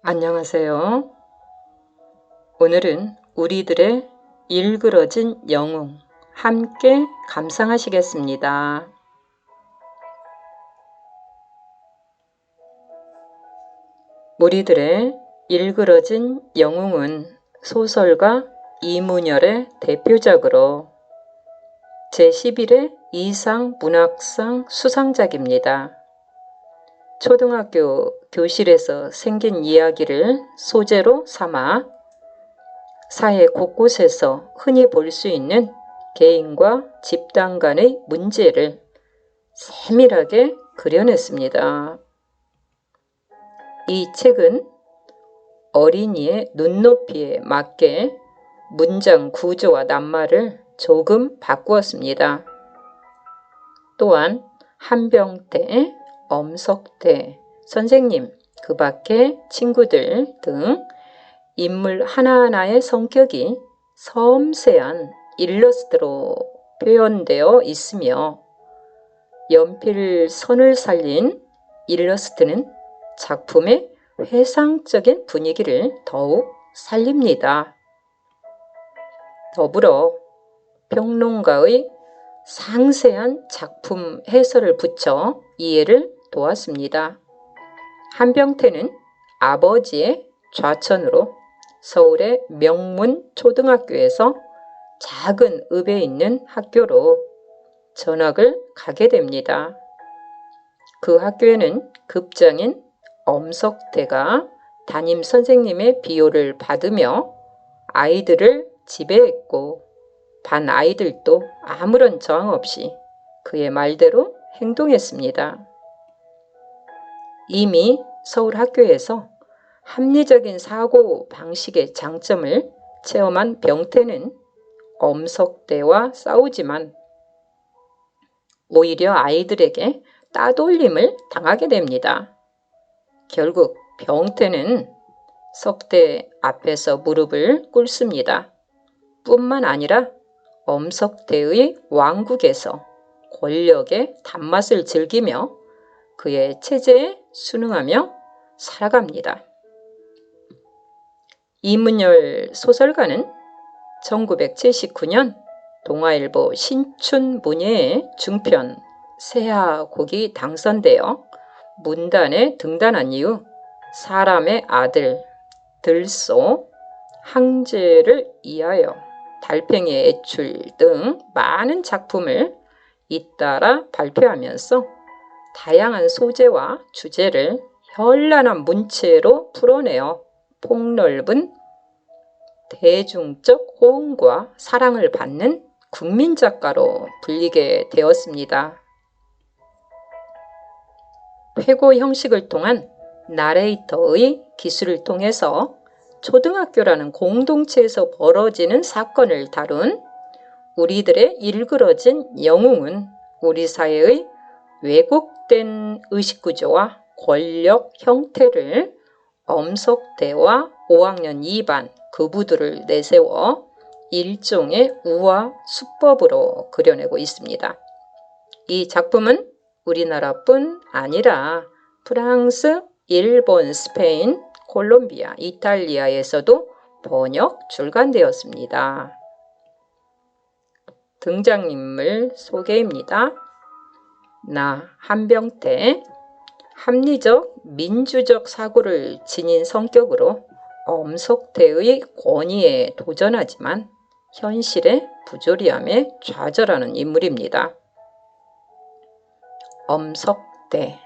안녕하세요. 오늘은 우리들의 일그러진 영웅 함께 감상하시겠습니다. 우리들의 일그러진 영웅은 소설가 이문열의 대표작으로 제11회 이상 문학상 수상작입니다. 초등학교 교실에서 생긴 이야기를 소재로 삼아 사회 곳곳에서 흔히 볼 수 있는 개인과 집단 간의 문제를 세밀하게 그려냈습니다. 이 책은 어린이의 눈높이에 맞게 문장 구조와 낱말을 조금 바꾸었습니다. 또한 한병태, 엄석태, 선생님, 그 밖의 친구들 등 인물 하나하나의 성격이 섬세한 일러스트로 표현되어 있으며 연필 선을 살린 일러스트는 작품의 회상적인 분위기를 더욱 살립니다. 더불어 평론가의 상세한 작품 해설을 붙여 이해를 도왔습니다. 한병태는 아버지의 좌천으로 서울의 명문 초등학교에서 작은 읍에 있는 학교로 전학을 가게 됩니다. 그 학교에는 급장인 엄석태가 담임 선생님의 비호를 받으며 아이들을 지배했고 반 아이들도 아무런 저항 없이 그의 말대로 행동했습니다. 이미 서울 학교에서 합리적인 사고 방식의 장점을 체험한 병태는 엄석대와 싸우지만 오히려 아이들에게 따돌림을 당하게 됩니다. 결국 병태는 석대 앞에서 무릎을 꿇습니다. 뿐만 아니라 엄석대의 왕국에서 권력의 단맛을 즐기며 그의 체제에 순응하며 살아갑니다. 이문열 소설가는 1979년 동아일보 신춘문예의 중편 세하곡이 당선되어 문단에 등단한 이후 사람의 아들, 들소, 항제를 위하여, 달팽이의 애출 등 많은 작품을 잇따라 발표하면서 다양한 소재와 주제를 현란한 문체로 풀어내어 폭넓은 대중적 호응과 사랑을 받는 국민작가로 불리게 되었습니다. 회고 형식을 통한 나레이터의 기술을 통해서 초등학교라는 공동체에서 벌어지는 사건을 다룬 우리들의 일그러진 영웅은 우리 사회의 왜곡된 의식구조와 권력 형태를 엄석대와 5학년 2반 그부들을 내세워 일종의 우화 수법으로 그려내고 있습니다. 이 작품은 우리나라뿐 아니라 프랑스, 일본, 스페인, 콜롬비아, 이탈리아에서도 번역 출간되었습니다. 등장인물 소개입니다. 나 한병태, 합리적 민주적 사고를 지닌 성격으로 엄석태의 권위에 도전하지만 현실의 부조리함에 좌절하는 인물입니다. 엄석태,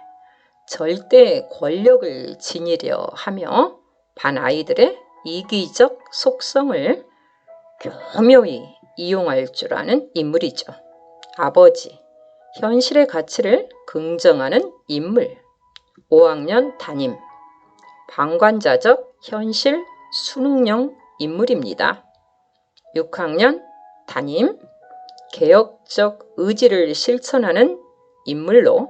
절대 권력을 지니려 하며 반 아이들의 이기적 속성을 교묘히 이용할 줄 아는 인물이죠. 아버지, 현실의 가치를 긍정하는 인물. 5학년 담임, 방관자적 현실 수능형 인물입니다. 6학년 담임, 개혁적 의지를 실천하는 인물로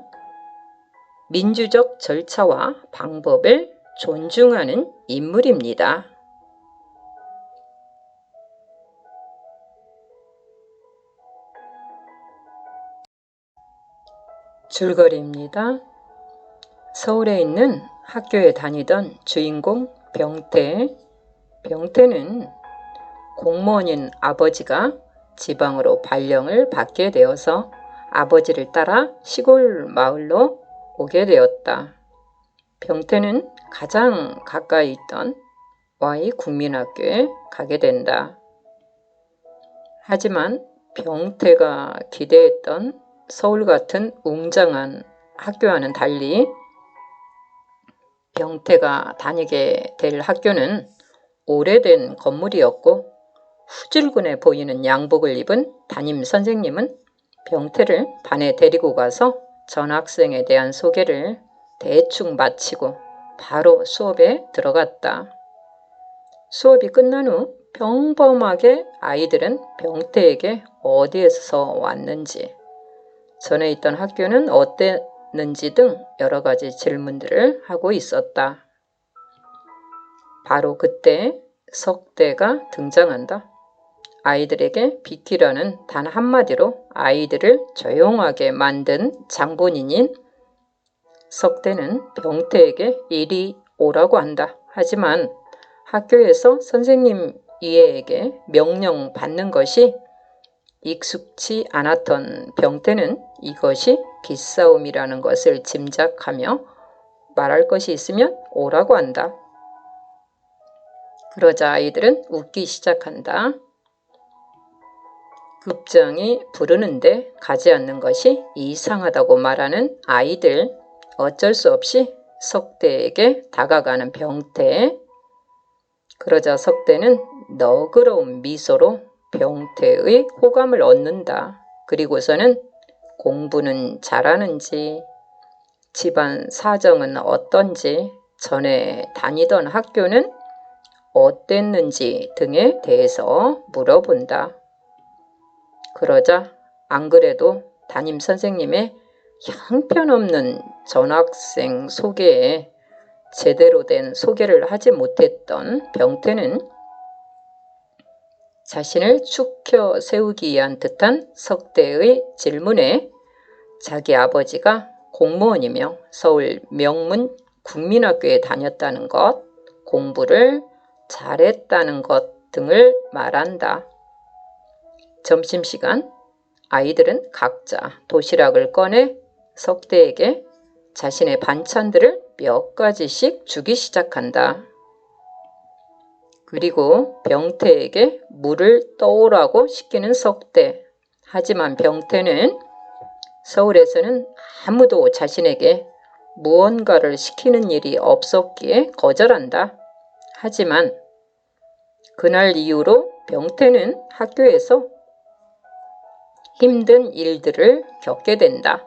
민주적 절차와 방법을 존중하는 인물입니다. 줄거리입니다. 서울에 있는 학교에 다니던 주인공 병태. 병태는 공무원인 아버지가 지방으로 발령을 받게 되어서 아버지를 따라 시골 마을로 오게 되었다. 병태는 가장 가까이 있던 Y국민학교에 가게 된다. 하지만 병태가 기대했던 서울 같은 웅장한 학교와는 달리 병태가 다니게 될 학교는 오래된 건물이었고 후줄근해 보이는 양복을 입은 담임 선생님은 병태를 반에 데리고 가서 전학생에 대한 소개를 대충 마치고 바로 수업에 들어갔다. 수업이 끝난 후 평범하게 아이들은 병태에게 어디에서 왔는지, 전에 있던 학교는 어땠는지 등 여러 가지 질문들을 하고 있었다. 바로 그때 석대가 등장한다. 아이들에게 비키라는 단 한마디로 아이들을 조용하게 만든 장본인인 석대는 병태에게 이리 오라고 한다. 하지만 학교에서 선생님 이해에게 명령 받는 것이 익숙치 않았던 병태는 이것이 기싸움이라는 것을 짐작하며 말할 것이 있으면 오라고 한다. 그러자 아이들은 웃기 시작한다. 급장이 부르는데 가지 않는 것이 이상하다고 말하는 아이들. 어쩔 수 없이 석대에게 다가가는 병태. 그러자 석대는 너그러운 미소로 병태의 호감을 얻는다. 그리고서는 공부는 잘하는지, 집안 사정은 어떤지, 전에 다니던 학교는 어땠는지 등에 대해서 물어본다. 그러자 안 그래도 담임 선생님의 형편없는 전학생 소개에 제대로 된 소개를 하지 못했던 병태는 자신을 축혀 세우기 위한 듯한 석대의 질문에 자기 아버지가 공무원이며 서울 명문 국민학교에 다녔다는 것, 공부를 잘했다는 것 등을 말한다. 점심시간 아이들은 각자 도시락을 꺼내 석대에게 자신의 반찬들을 몇 가지씩 주기 시작한다. 그리고 병태에게 물을 떠오라고 시키는 석대. 하지만 병태는 서울에서는 아무도 자신에게 무언가를 시키는 일이 없었기에 거절한다. 하지만 그날 이후로 병태는 학교에서 힘든 일들을 겪게 된다.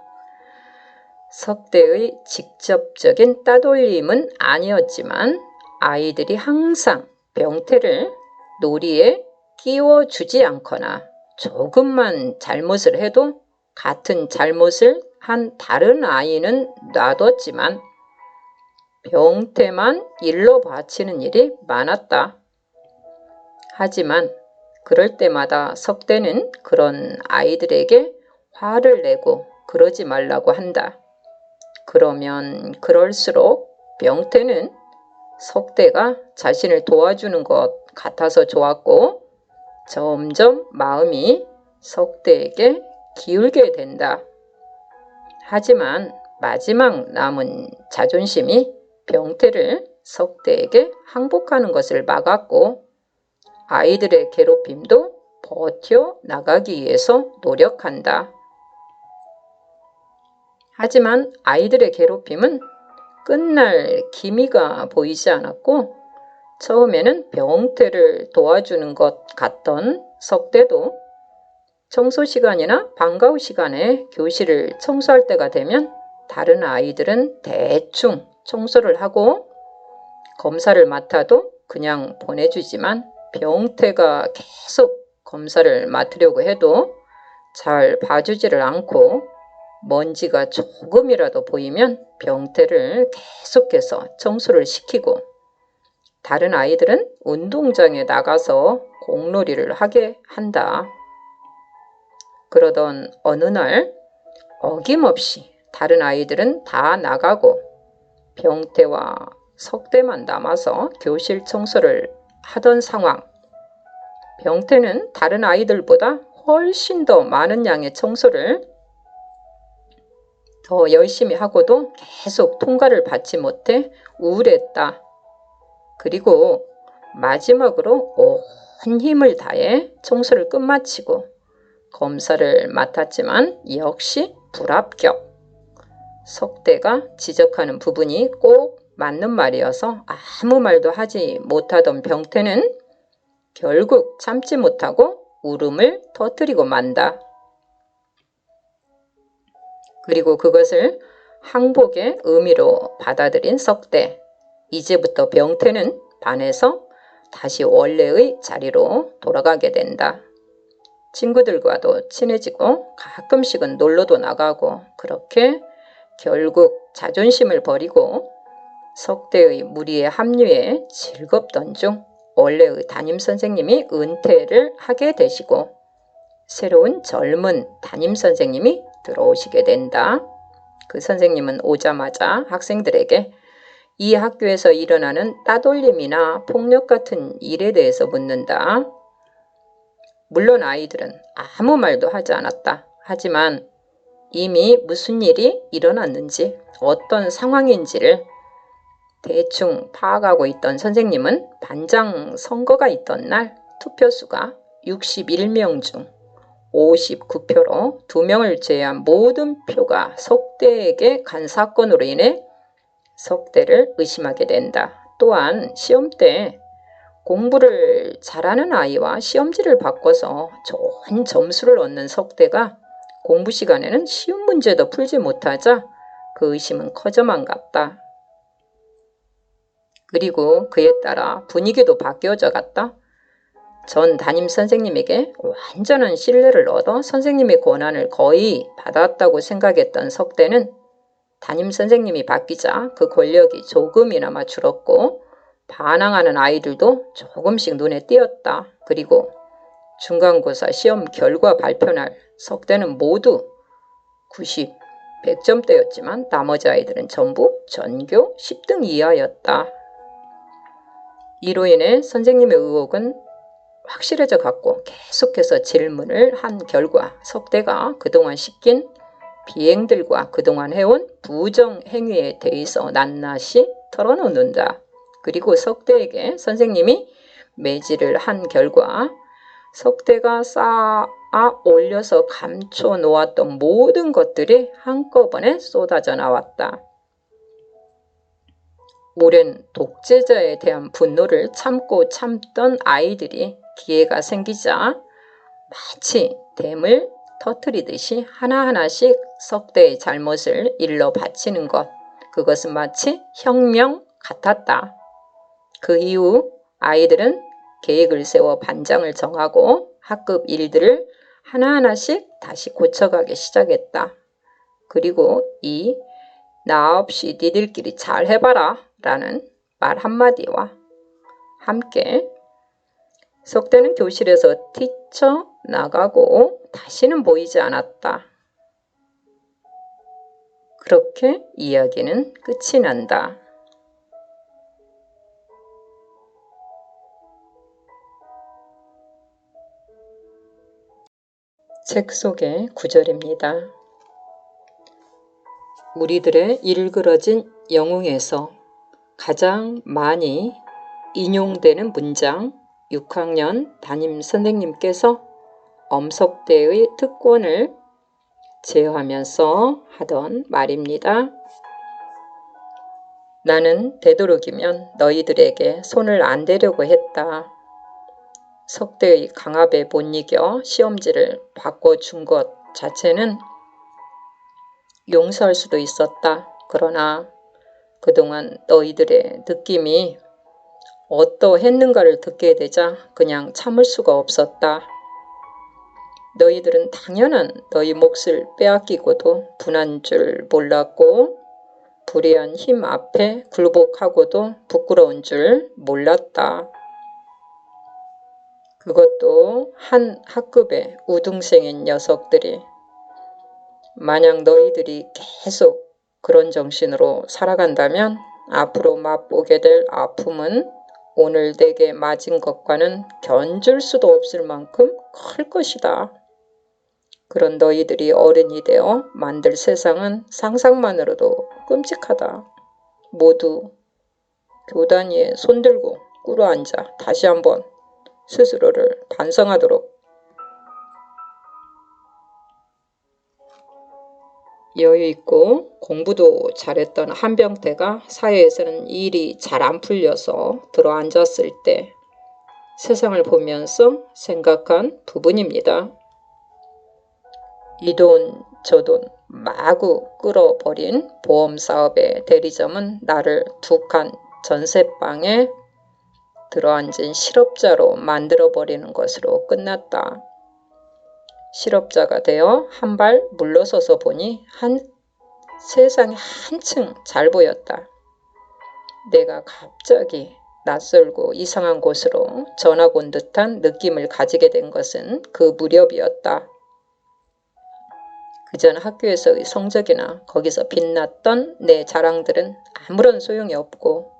석대의 직접적인 따돌림은 아니었지만 아이들이 항상 병태를 놀이에 끼워주지 않거나 조금만 잘못을 해도 같은 잘못을 한 다른 아이는 놔뒀지만 병태만 일러 바치는 일이 많았다. 하지만 그럴 때마다 석대는 그런 아이들에게 화를 내고 그러지 말라고 한다. 그러면 그럴수록 병태는 석대가 자신을 도와주는 것 같아서 좋았고 점점 마음이 석대에게 기울게 된다. 하지만 마지막 남은 자존심이 병태를 석대에게 항복하는 것을 막았고 아이들의 괴롭힘도 버텨 나가기 위해서 노력한다. 하지만 아이들의 괴롭힘은 끝날 기미가 보이지 않았고 처음에는 병태를 도와주는 것 같던 석대도 청소 시간이나 방과 후 시간에 교실을 청소할 때가 되면 다른 아이들은 대충 청소를 하고 검사를 맡아도 그냥 보내주지만 병태가 계속 검사를 맡으려고 해도 잘 봐주지를 않고 먼지가 조금이라도 보이면 병태를 계속해서 청소를 시키고 다른 아이들은 운동장에 나가서 공놀이를 하게 한다. 그러던 어느 날 어김없이 다른 아이들은 다 나가고 병태와 석대만 남아서 교실 청소를 하던 상황. 병태는 다른 아이들보다 훨씬 더 많은 양의 청소를 더 열심히 하고도 계속 통과를 받지 못해 우울했다. 그리고 마지막으로 온 힘을 다해 청소를 끝마치고 검사를 맡았지만 역시 불합격. 석대가 지적하는 부분이 꼭 맞는 말이어서 아무 말도 하지 못하던 병태는 결국 참지 못하고 울음을 터뜨리고 만다. 그리고 그것을 항복의 의미로 받아들인 석대. 이제부터 병태는 반에서 다시 원래의 자리로 돌아가게 된다. 친구들과도 친해지고 가끔씩은 놀러도 나가고 그렇게 결국 자존심을 버리고 석대의 무리에 합류해 즐겁던 중 원래의 담임선생님이 은퇴를 하게 되시고 새로운 젊은 담임선생님이 들어오시게 된다. 그 선생님은 오자마자 학생들에게 이 학교에서 일어나는 따돌림이나 폭력 같은 일에 대해서 묻는다. 물론 아이들은 아무 말도 하지 않았다. 하지만 이미 무슨 일이 일어났는지 어떤 상황인지를 대충 파악하고 있던 선생님은 반장 선거가 있던 날 투표수가 61명 중 59표로 2명을 제외한 모든 표가 석대에게 간 사건으로 인해 석대를 의심하게 된다. 또한 시험 때 공부를 잘하는 아이와 시험지를 바꿔서 좋은 점수를 얻는 석대가 공부 시간에는 쉬운 문제도 풀지 못하자 그 의심은 커져만 갔다. 그리고 그에 따라 분위기도 바뀌어져 갔다. 전 담임선생님에게 완전한 신뢰를 얻어 선생님의 권한을 거의 받았다고 생각했던 석대는 담임선생님이 바뀌자 그 권력이 조금이나마 줄었고 반항하는 아이들도 조금씩 눈에 띄었다. 그리고 중간고사 시험 결과 발표날 석대는 모두 90, 100점대였지만 나머지 아이들은 전부 전교 10등 이하였다. 이로 인해 선생님의 의혹은 확실해져 갔고 계속해서 질문을 한 결과 석대가 그동안 시킨 비행들과 그동안 해온 부정행위에 대해서 낱낱이 털어놓는다. 그리고 석대에게 선생님이 매질을 한 결과 석대가 쌓아 올려서 감춰 놓았던 모든 것들이 한꺼번에 쏟아져 나왔다. 오랜 독재자에 대한 분노를 참고 참던 아이들이 기회가 생기자 마치 댐을 터뜨리듯이 하나하나씩 석대의 잘못을 일러 바치는 것, 그것은 마치 혁명 같았다. 그 이후 아이들은 계획을 세워 반장을 정하고 학급 일들을 하나하나씩 다시 고쳐가기 시작했다. 그리고 이 나 없이 니들끼리 잘 해봐라 라는 말 한마디와 함께 석대는 교실에서 뛰쳐나가고 다시는 보이지 않았다. 그렇게 이야기는 끝이 난다. 책 속의 구절입니다. 우리들의 일그러진 영웅에서 가장 많이 인용되는 문장, 6학년 담임 선생님께서 엄석대의 특권을 제어하면서 하던 말입니다. 나는 되도록이면 너희들에게 손을 안 대려고 했다. 석대의 강압에 못 이겨 시험지를 바꿔준 것 자체는 용서할 수도 있었다. 그러나 그동안 너희들의 느낌이 어떠했는가를 듣게 되자 그냥 참을 수가 없었다. 너희들은 당연한 너희 몫을 빼앗기고도 분한 줄 몰랐고 불의한 힘 앞에 굴복하고도 부끄러운 줄 몰랐다. 그것도 한 학급의 우등생인 녀석들이. 만약 너희들이 계속 그런 정신으로 살아간다면 앞으로 맛보게 될 아픔은 오늘 내게 맞은 것과는 견줄 수도 없을 만큼 클 것이다. 그런 너희들이 어른이 되어 만들 세상은 상상만으로도 끔찍하다. 모두 교단 위에 손들고 꿇어앉아 다시 한번 스스로를 반성하도록. 여유있고 공부도 잘했던 한병태가 사회에서는 일이 잘 안 풀려서 들어앉았을 때 세상을 보면서 생각한 부분입니다. 이 돈 저 돈 마구 끌어버린 보험사업의 대리점은 나를 두 칸 전세방에 들어앉은 실업자로 만들어버리는 것으로 끝났다. 실업자가 되어 한 발 물러서서 보니 세상이 한층 잘 보였다. 내가 갑자기 낯설고 이상한 곳으로 전학 온 듯한 느낌을 가지게 된 것은 그 무렵이었다. 그전 학교에서의 성적이나 거기서 빛났던 내 자랑들은 아무런 소용이 없고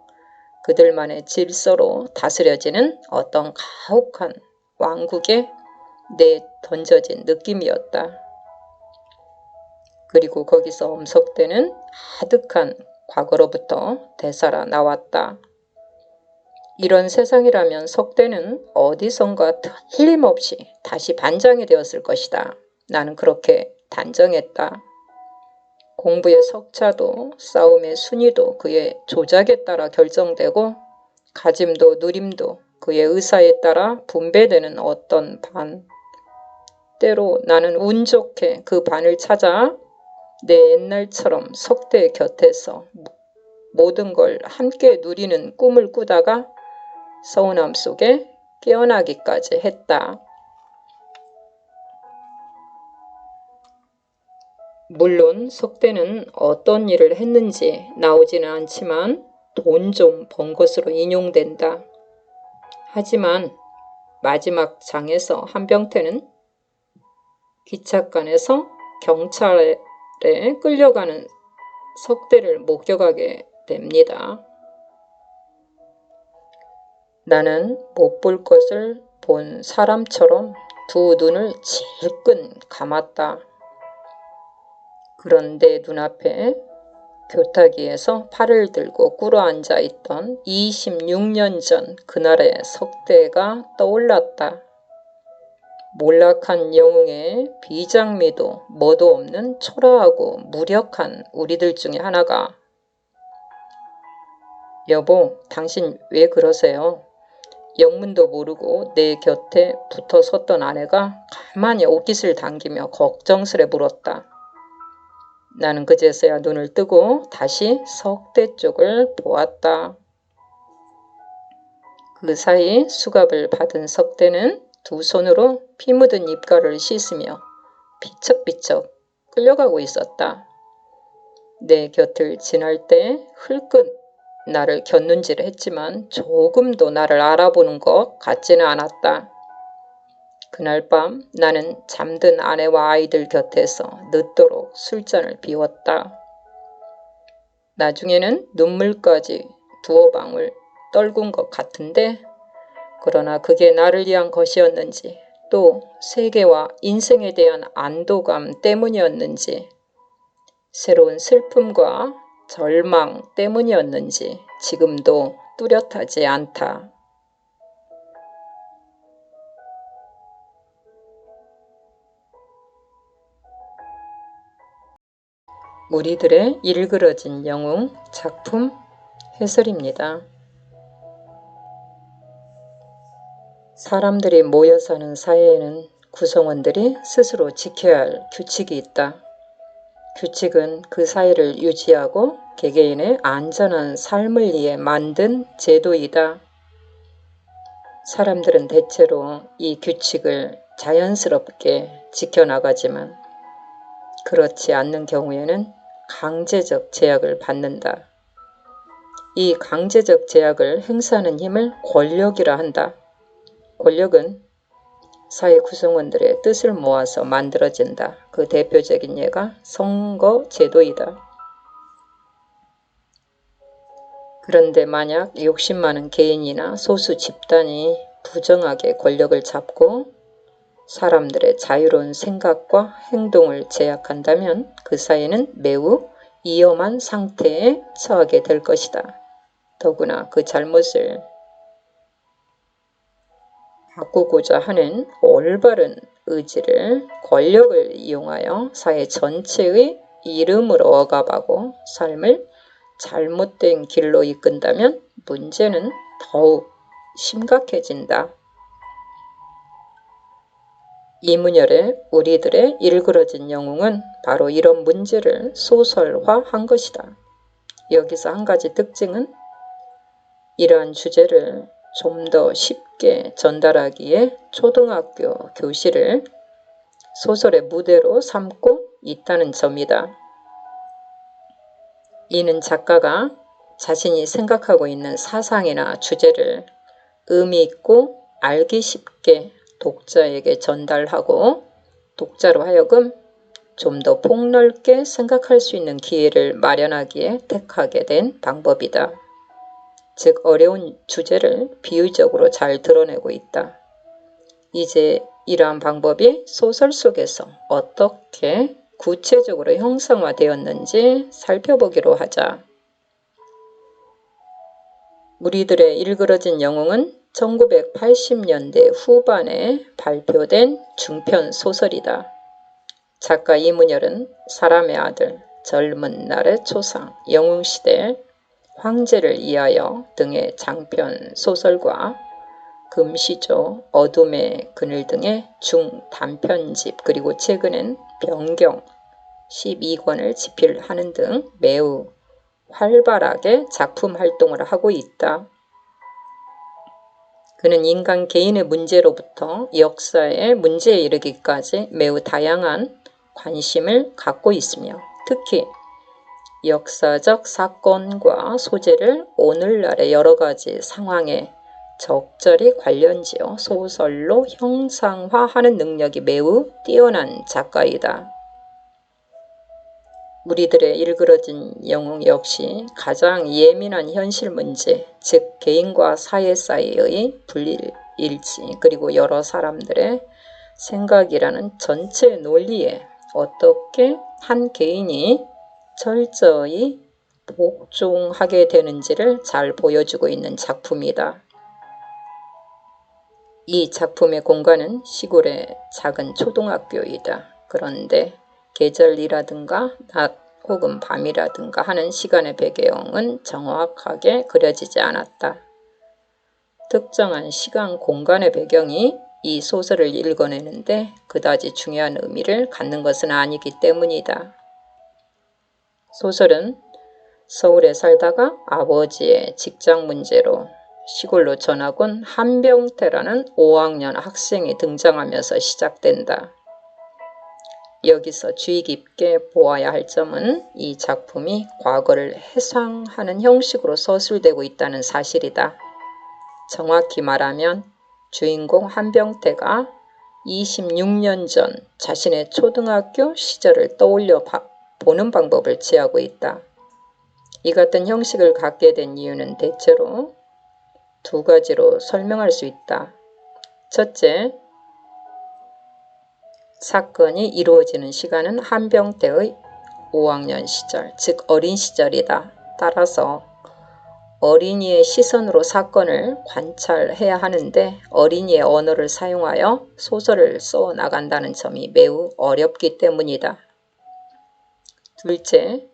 그들만의 질서로 다스려지는 어떤 가혹한 왕국에 던져진 느낌이었다. 그리고 거기서 엄석대는 아득한 과거로부터 되살아 나왔다. 이런 세상이라면 석대는 어디선가 틀림없이 다시 반장이 되었을 것이다. 나는 그렇게 단정했다. 공부의 석차도 싸움의 순위도 그의 조작에 따라 결정되고 가짐도 누림도 그의 의사에 따라 분배되는 어떤 반. 때로 나는 운 좋게 그 반을 찾아 내 옛날처럼 석대 곁에서 모든 걸 함께 누리는 꿈을 꾸다가 서운함 속에 깨어나기까지 했다. 물론 석대는 어떤 일을 했는지 나오지는 않지만 돈 좀 번 것으로 인용된다. 하지만 마지막 장에서 한병태는 기찻간에서 경찰에 끌려가는 석대를 목격하게 됩니다. 나는 못 볼 것을 본 사람처럼 두 눈을 질끈 감았다. 그런데 눈앞에 교탁위에서 팔을 들고 꿇어앉아 있던 26년 전 그날의 석대가 떠올랐다. 몰락한 영웅의 비장미도 뭐도 없는 초라하고 무력한 우리들 중에 하나가 여보, 당신 왜 그러세요? 영문도 모르고 내 곁에 붙어 섰던 아내가 가만히 옷깃을 당기며 걱정스레 물었다. 나는 그제서야 눈을 뜨고 다시 석대 쪽을 보았다. 그 사이 수갑을 받은 석대는 두 손으로 피 묻은 입가를 씻으며 비척비척 끌려가고 있었다. 내 곁을 지날 때 흘끗 나를 곁눈질을 했지만 조금도 나를 알아보는 것 같지는 않았다. 그날 밤 나는 잠든 아내와 아이들 곁에서 늦도록 술잔을 비웠다. 나중에는 눈물까지 두어 방울 떨군 것 같은데 그러나 그게 나를 위한 것이었는지 또 세계와 인생에 대한 안도감 때문이었는지 새로운 슬픔과 절망 때문이었는지 지금도 뚜렷하지 않다. 우리들의 일그러진 영웅 작품 해설입니다. 사람들이 모여 사는 사회에는 구성원들이 스스로 지켜야 할 규칙이 있다. 규칙은 그 사회를 유지하고 개개인의 안전한 삶을 위해 만든 제도이다. 사람들은 대체로 이 규칙을 자연스럽게 지켜나가지만 그렇지 않는 경우에는 강제적 제약을 받는다. 이 강제적 제약을 행사하는 힘을 권력이라 한다. 권력은 사회 구성원들의 뜻을 모아서 만들어진다. 그 대표적인 예가 선거제도이다. 그런데 만약 욕심 많은 개인이나 소수 집단이 부정하게 권력을 잡고 사람들의 자유로운 생각과 행동을 제약한다면 그 사회는 매우 위험한 상태에 처하게 될 것이다. 더구나 그 잘못을 바꾸고자 하는 올바른 의지를 권력을 이용하여 사회 전체의 이름으로 억압하고 삶을 잘못된 길로 이끈다면 문제는 더욱 심각해진다. 이문열의 우리들의 일그러진 영웅은 바로 이런 문제를 소설화한 것이다. 여기서 한 가지 특징은 이러한 주제를 좀 더 쉽게 전달하기에 초등학교 교실을 소설의 무대로 삼고 있다는 점이다. 이는 작가가 자신이 생각하고 있는 사상이나 주제를 의미 있고 알기 쉽게 독자에게 전달하고 독자로 하여금 좀 더 폭넓게 생각할 수 있는 기회를 마련하기에 택하게 된 방법이다. 즉 어려운 주제를 비유적으로 잘 드러내고 있다. 이제 이러한 방법이 소설 속에서 어떻게 구체적으로 형상화되었는지 살펴보기로 하자. 우리들의 일그러진 영웅은 1980년대 후반에 발표된 중편 소설이다. 작가 이문열은 사람의 아들, 젊은 날의 초상, 영웅시대, 황제를 위하여 등의 장편 소설과 금시조, 어둠의 그늘 등의 중단편집 그리고 최근엔 변경 12권을 집필하는 등 매우 활발하게 작품 활동을 하고 있다. 그는 인간 개인의 문제로부터 역사의 문제에 이르기까지 매우 다양한 관심을 갖고 있으며 특히 역사적 사건과 소재를 오늘날의 여러 가지 상황에 적절히 관련지어 소설로 형상화하는 능력이 매우 뛰어난 작가이다. 우리들의 일그러진 영웅 역시 가장 예민한 현실 문제, 즉 개인과 사회 사이의 불일치 그리고 여러 사람들의 생각이라는 전체 논리에 어떻게 한 개인이 철저히 복종하게 되는지를 잘 보여주고 있는 작품이다. 이 작품의 공간은 시골의 작은 초등학교이다. 그런데 계절이라든가 낮 혹은 밤이라든가 하는 시간의 배경은 정확하게 그려지지 않았다. 특정한 시간 공간의 배경이 이 소설을 읽어내는데 그다지 중요한 의미를 갖는 것은 아니기 때문이다. 소설은 서울에 살다가 아버지의 직장 문제로 시골로 전학 온 한병태라는 5학년 학생이 등장하면서 시작된다. 여기서 주의 깊게 보아야 할 점은 이 작품이 과거를 회상하는 형식으로 서술되고 있다는 사실이다. 정확히 말하면 주인공 한병태가 26년 전 자신의 초등학교 시절을 떠올려 보는 방법을 취하고 있다. 이 같은 형식을 갖게 된 이유는 대체로 두 가지로 설명할 수 있다. 첫째, 사건이 이루어지는 시간은 한병태의 5학년 시절, 즉 어린 시절이다. 따라서 어린이의 시선으로 사건을 관찰해야 하는데 어린이의 언어를 사용하여 소설을 써 나간다는 점이 매우 어렵기 때문이다. 둘째,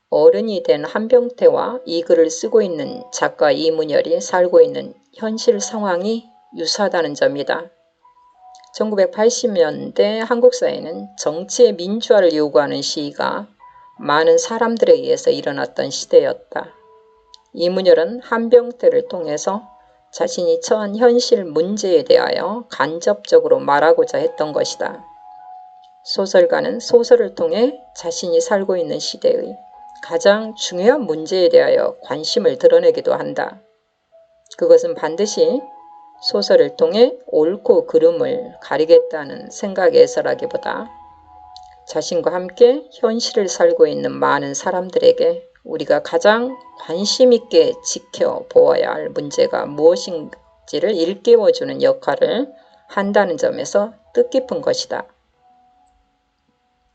어른이 된 한병태와 이 글을 쓰고 있는 작가 이문열이 살고 있는 현실 상황이 유사하다는 점이다. 1980년대 한국 사회는 정치의 민주화를 요구하는 시위가 많은 사람들에 의해서 일어났던 시대였다. 이문열은 한병태를 통해서 자신이 처한 현실 문제에 대하여 간접적으로 말하고자 했던 것이다. 소설가는 소설을 통해 자신이 살고 있는 시대의 가장 중요한 문제에 대하여 관심을 드러내기도 한다. 그것은 반드시 소설을 통해 옳고 그름을 가리겠다는 생각에서라기보다 자신과 함께 현실을 살고 있는 많은 사람들에게 우리가 가장 관심 있게 지켜보아야 할 문제가 무엇인지를 일깨워주는 역할을 한다는 점에서 뜻깊은 것이다.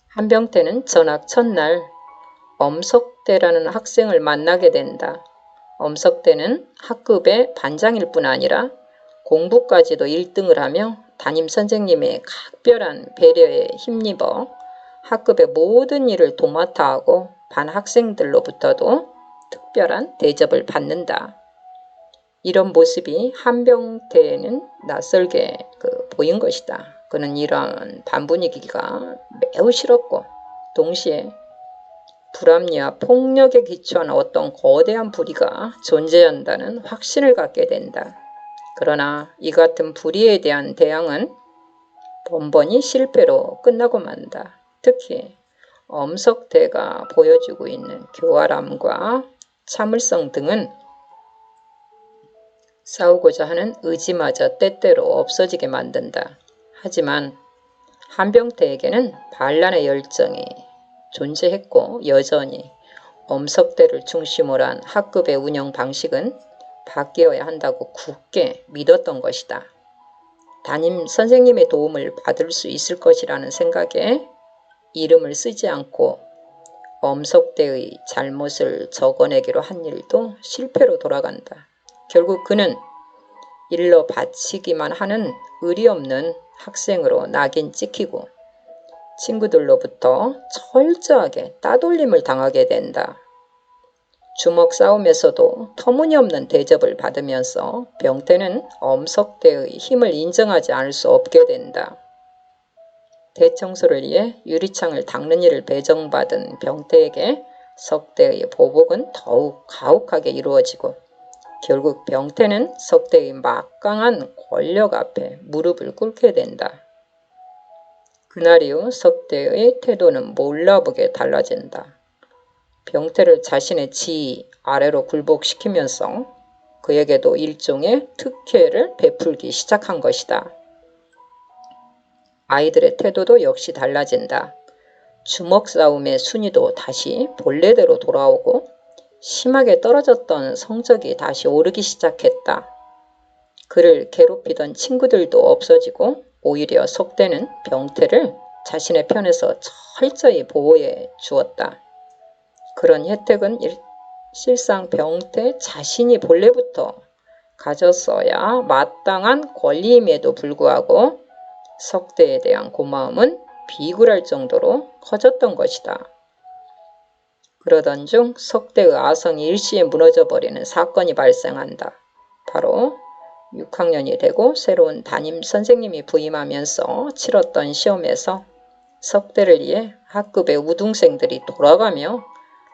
한병태는 전학 첫날 엄석대라는 학생을 만나게 된다. 엄석대는 학급의 반장일 뿐 아니라 공부까지도 1등을 하며 담임선생님의 각별한 배려에 힘입어 학급의 모든 일을 도맡아 하고 반 학생들로부터도 특별한 대접을 받는다. 이런 모습이 한병태에는 낯설게 보인 것이다. 그는 이러한 반 분위기가 매우 싫었고 동시에 불합리와 폭력에 기초한 어떤 거대한 불의가 존재한다는 확신을 갖게 된다. 그러나 이 같은 불의에 대한 대항은 번번이 실패로 끝나고 만다. 특히 엄석대가 보여주고 있는 교활함과 참을성 등은 싸우고자 하는 의지마저 때때로 없어지게 만든다. 하지만 한병태에게는 반란의 열정이 존재했고 여전히 엄석대를 중심으로 한 학급의 운영 방식은 바뀌어야 한다고 굳게 믿었던 것이다. 담임 선생님의 도움을 받을 수 있을 것이라는 생각에 이름을 쓰지 않고 엄석대의 잘못을 적어내기로 한 일도 실패로 돌아간다. 결국 그는 일러 바치기만 하는 의리 없는 학생으로 낙인 찍히고 친구들로부터 철저하게 따돌림을 당하게 된다. 주먹 싸움에서도 터무니없는 대접을 받으면서 병태는 엄석대의 힘을 인정하지 않을 수 없게 된다. 대청소를 위해 유리창을 닦는 일을 배정받은 병태에게 석대의 보복은 더욱 가혹하게 이루어지고 결국 병태는 석대의 막강한 권력 앞에 무릎을 꿇게 된다. 그날 이후 석대의 태도는 몰라보게 달라진다. 병태를 자신의 지휘 아래로 굴복시키면서 그에게도 일종의 특혜를 베풀기 시작한 것이다. 아이들의 태도도 역시 달라진다. 주먹 싸움의 순위도 다시 본래대로 돌아오고 심하게 떨어졌던 성적이 다시 오르기 시작했다. 그를 괴롭히던 친구들도 없어지고 오히려 석대는 병태를 자신의 편에서 철저히 보호해 주었다. 그런 혜택은 실상 병태 자신이 본래부터 가졌어야 마땅한 권리임에도 불구하고 석대에 대한 고마움은 비굴할 정도로 커졌던 것이다. 그러던 중 석대의 아성이 일시에 무너져버리는 사건이 발생한다. 바로 6학년이 되고 새로운 담임 선생님이 부임하면서 치렀던 시험에서 석대를 위해 학급의 우등생들이 돌아가며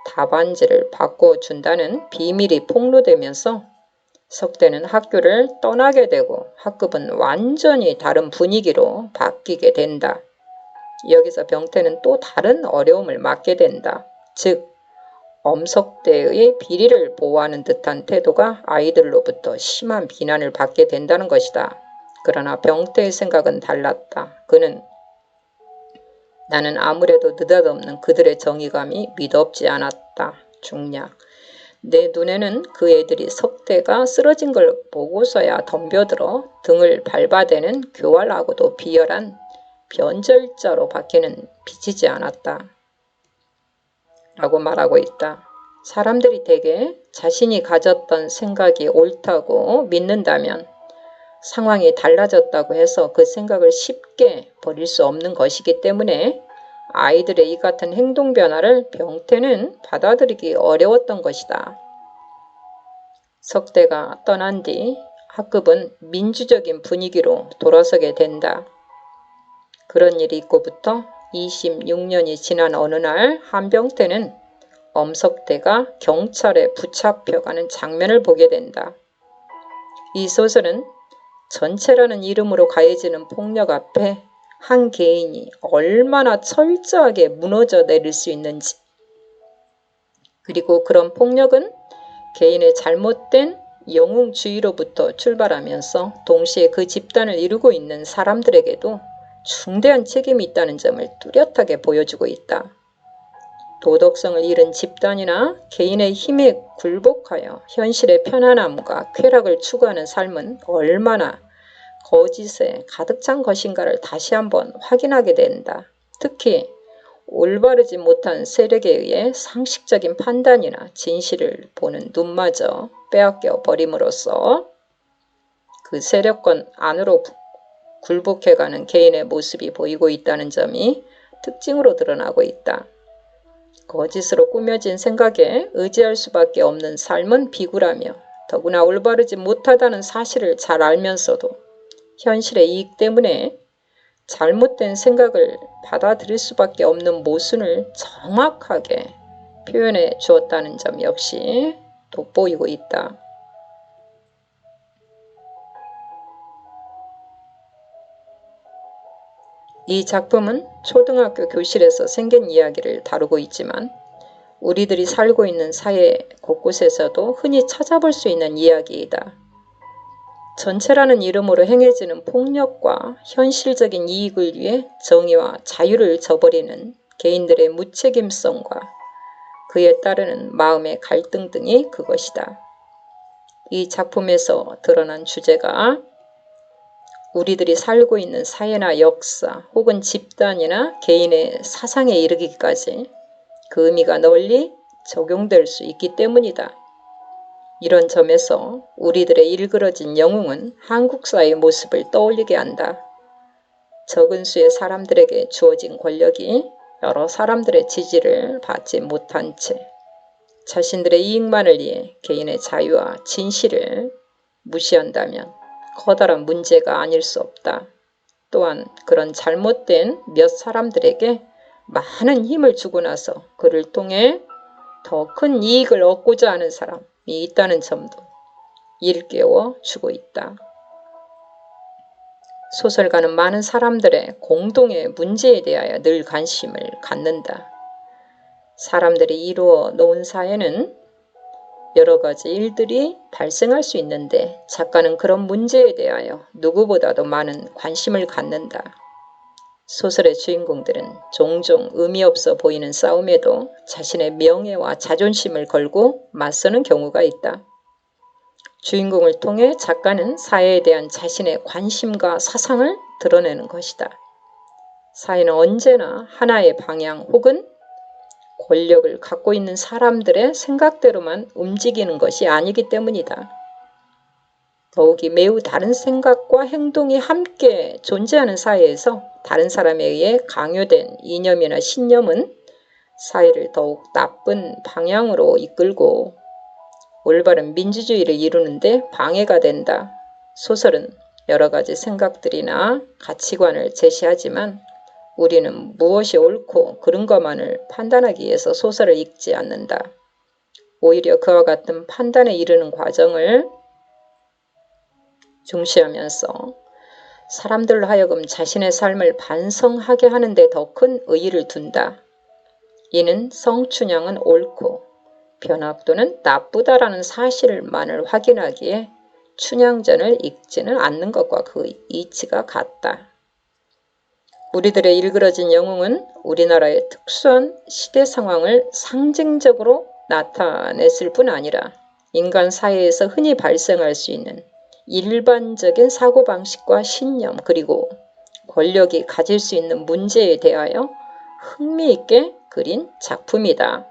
답안지를 바꿔준다는 비밀이 폭로되면서 석대는 학교를 떠나게 되고 학급은 완전히 다른 분위기로 바뀌게 된다. 여기서 병태는 또 다른 어려움을 맞게 된다. 즉 엄석대의 비리를 보호하는 듯한 태도가 아이들로부터 심한 비난을 받게 된다는 것이다. 그러나 병태의 생각은 달랐다. 그는 나는 아무래도 느닷없는 그들의 정의감이 믿업지 않았다. 중략. 내 눈에는 그 애들이 석대가 쓰러진 걸 보고서야 덤벼들어 등을 밟아대는 교활하고도 비열한 변절자로 바뀌는 비치지 않았다. 라고 말하고 있다. 사람들이 대개 자신이 가졌던 생각이 옳다고 믿는다면 상황이 달라졌다고 해서 그 생각을 쉽게 버릴 수 없는 것이기 때문에 아이들의 이 같은 행동 변화를 병태는 받아들이기 어려웠던 것이다. 석대가 떠난 뒤 학급은 민주적인 분위기로 돌아서게 된다. 그런 일이 있고부터 26년이 지난 어느 날 한병태는 엄석대가 경찰에 붙잡혀가는 장면을 보게 된다. 이 소설은 전체라는 이름으로 가해지는 폭력 앞에 한 개인이 얼마나 철저하게 무너져 내릴 수 있는지, 그리고 그런 폭력은 개인의 잘못된 영웅주의로부터 출발하면서 동시에 그 집단을 이루고 있는 사람들에게도 중대한 책임이 있다는 점을 뚜렷하게 보여주고 있다. 도덕성을 잃은 집단이나 개인의 힘에 굴복하여 현실의 편안함과 쾌락을 추구하는 삶은 얼마나 거짓에 가득 찬 것인가를 다시 한번 확인하게 된다. 특히 올바르지 못한 세력에 의해 상식적인 판단이나 진실을 보는 눈마저 빼앗겨 버림으로써 그 세력권 안으로 굴복해가는 개인의 모습이 보이고 있다는 점이 특징으로 드러나고 있다. 거짓으로 꾸며진 생각에 의지할 수밖에 없는 삶은 비굴하며 더구나 올바르지 못하다는 사실을 잘 알면서도 현실의 이익 때문에 잘못된 생각을 받아들일 수밖에 없는 모순을 정확하게 표현해 주었다는 점 역시 돋보이고 있다. 이 작품은 초등학교 교실에서 생긴 이야기를 다루고 있지만 우리들이 살고 있는 사회 곳곳에서도 흔히 찾아볼 수 있는 이야기이다. 전체라는 이름으로 행해지는 폭력과 현실적인 이익을 위해 정의와 자유를 저버리는 개인들의 무책임성과 그에 따르는 마음의 갈등 등이 그것이다. 이 작품에서 드러난 주제가 우리들이 살고 있는 사회나 역사 혹은 집단이나 개인의 사상에 이르기까지 그 의미가 널리 적용될 수 있기 때문이다. 이런 점에서 우리들의 일그러진 영웅은 한국 사회의 모습을 떠올리게 한다. 적은 수의 사람들에게 주어진 권력이 여러 사람들의 지지를 받지 못한 채 자신들의 이익만을 위해 개인의 자유와 진실을 무시한다면 커다란 문제가 아닐 수 없다. 또한 그런 잘못된 몇 사람들에게 많은 힘을 주고 나서 그를 통해 더 큰 이익을 얻고자 하는 사람이 있다는 점도 일깨워 주고 있다. 소설가는 많은 사람들의 공동의 문제에 대하여 늘 관심을 갖는다. 사람들이 이루어 놓은 사회는 여러 가지 일들이 발생할 수 있는데 작가는 그런 문제에 대하여 누구보다도 많은 관심을 갖는다. 소설의 주인공들은 종종 의미 없어 보이는 싸움에도 자신의 명예와 자존심을 걸고 맞서는 경우가 있다. 주인공을 통해 작가는 사회에 대한 자신의 관심과 사상을 드러내는 것이다. 사회는 언제나 하나의 방향 혹은 권력을 갖고 있는 사람들의 생각대로만 움직이는 것이 아니기 때문이다. 더욱이 매우 다른 생각과 행동이 함께 존재하는 사회에서 다른 사람에 의해 강요된 이념이나 신념은 사회를 더욱 나쁜 방향으로 이끌고 올바른 민주주의를 이루는데 방해가 된다. 소설은 여러 가지 생각들이나 가치관을 제시하지만 우리는 무엇이 옳고 그른 것만을 판단하기 위해서 소설을 읽지 않는다. 오히려 그와 같은 판단에 이르는 과정을 중시하면서 사람들로 하여금 자신의 삶을 반성하게 하는 데 더 큰 의의를 둔다. 이는 성춘향은 옳고 변학도는 나쁘다라는 사실만을 확인하기에 춘향전을 읽지는 않는 것과 그 이치가 같다. 우리들의 일그러진 영웅은 우리나라의 특수한 시대 상황을 상징적으로 나타냈을 뿐 아니라 인간 사회에서 흔히 발생할 수 있는 일반적인 사고방식과 신념 그리고 권력이 가질 수 있는 문제에 대하여 흥미있게 그린 작품이다.